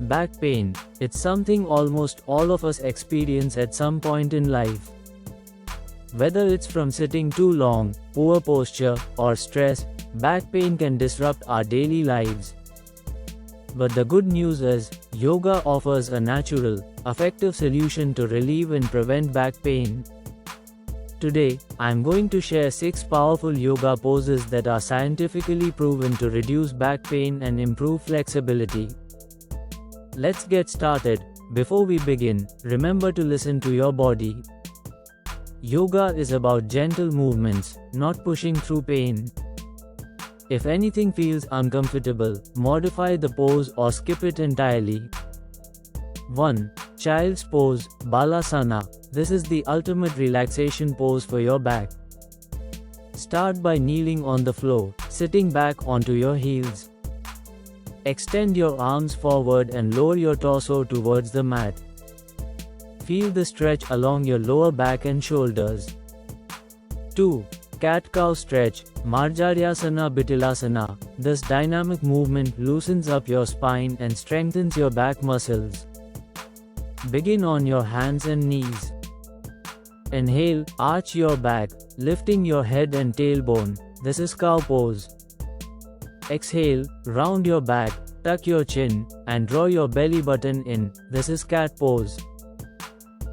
Back pain. It's something almost all of us experience at some point in life. Whether it's from sitting too long, poor posture, or stress, back pain can disrupt our daily lives. But the good news is, yoga offers a natural, effective solution to relieve and prevent back pain. Today, I'm going to share 6 powerful yoga poses that are scientifically proven to reduce back pain and improve flexibility. Let's get started. Before we begin, remember to listen to your body. Yoga is about gentle movements, not pushing through pain. If anything feels uncomfortable, modify the pose or skip it entirely. 1. Child's Pose, Balasana. This is the ultimate relaxation pose for your back. Start by kneeling on the floor, sitting back onto your heels. Extend your arms forward and lower your torso towards the mat. Feel the stretch along your lower back and shoulders. 2. Cat-cow stretch, Marjaryasana Bitilasana. This dynamic movement loosens up your spine and strengthens your back muscles. Begin on your hands and knees. Inhale, arch your back, lifting your head and tailbone. This is cow pose. Exhale, round your back, tuck your chin, and draw your belly button in. This is cat pose.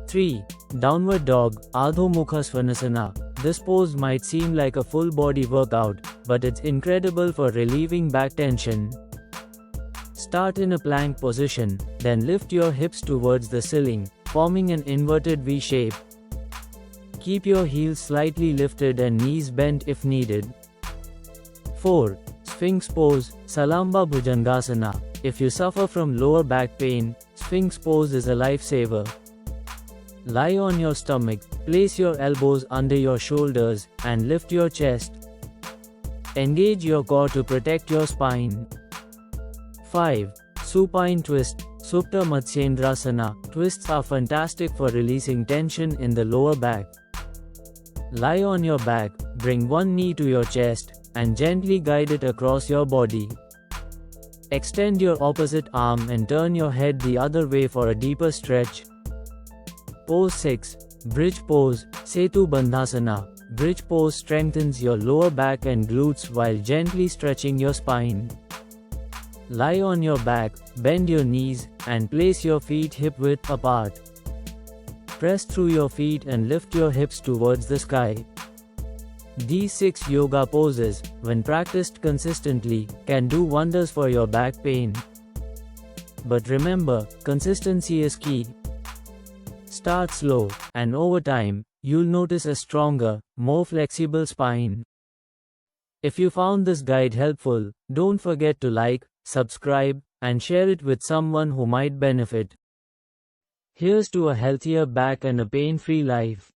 3. Downward dog, Adho Mukha Svanasana. This pose might seem like a full body workout, but it's incredible for relieving back tension. Start in a plank position, then lift your hips towards the ceiling, forming an inverted V shape. Keep your heels slightly lifted and knees bent if needed. 4. Sphinx pose, Salamba Bhujangasana. If you suffer from lower back pain, Sphinx pose is a lifesaver. Lie on your stomach, place your elbows under your shoulders, and lift your chest. Engage your core to protect your spine. 5. Supine twist, Supta Matsyendrasana. Twists are fantastic for releasing tension in the lower back. Lie on your back, bring one knee to your chest, and gently guide it across your body. Extend your opposite arm and turn your head the other way for a deeper stretch. Pose 6. Bridge pose, Setu Bandhasana. Bridge pose strengthens your lower back and glutes while gently stretching your spine. Lie on your back, bend your knees, and place your feet hip-width apart. Press through your feet and lift your hips towards the sky. These 6 yoga poses, when practiced consistently, can do wonders for your back pain. But remember, consistency is key. Start slow, and over time, you'll notice a stronger, more flexible spine. If you found this guide helpful, don't forget to like, subscribe, and share it with someone who might benefit. Here's to a healthier back and a pain-free life.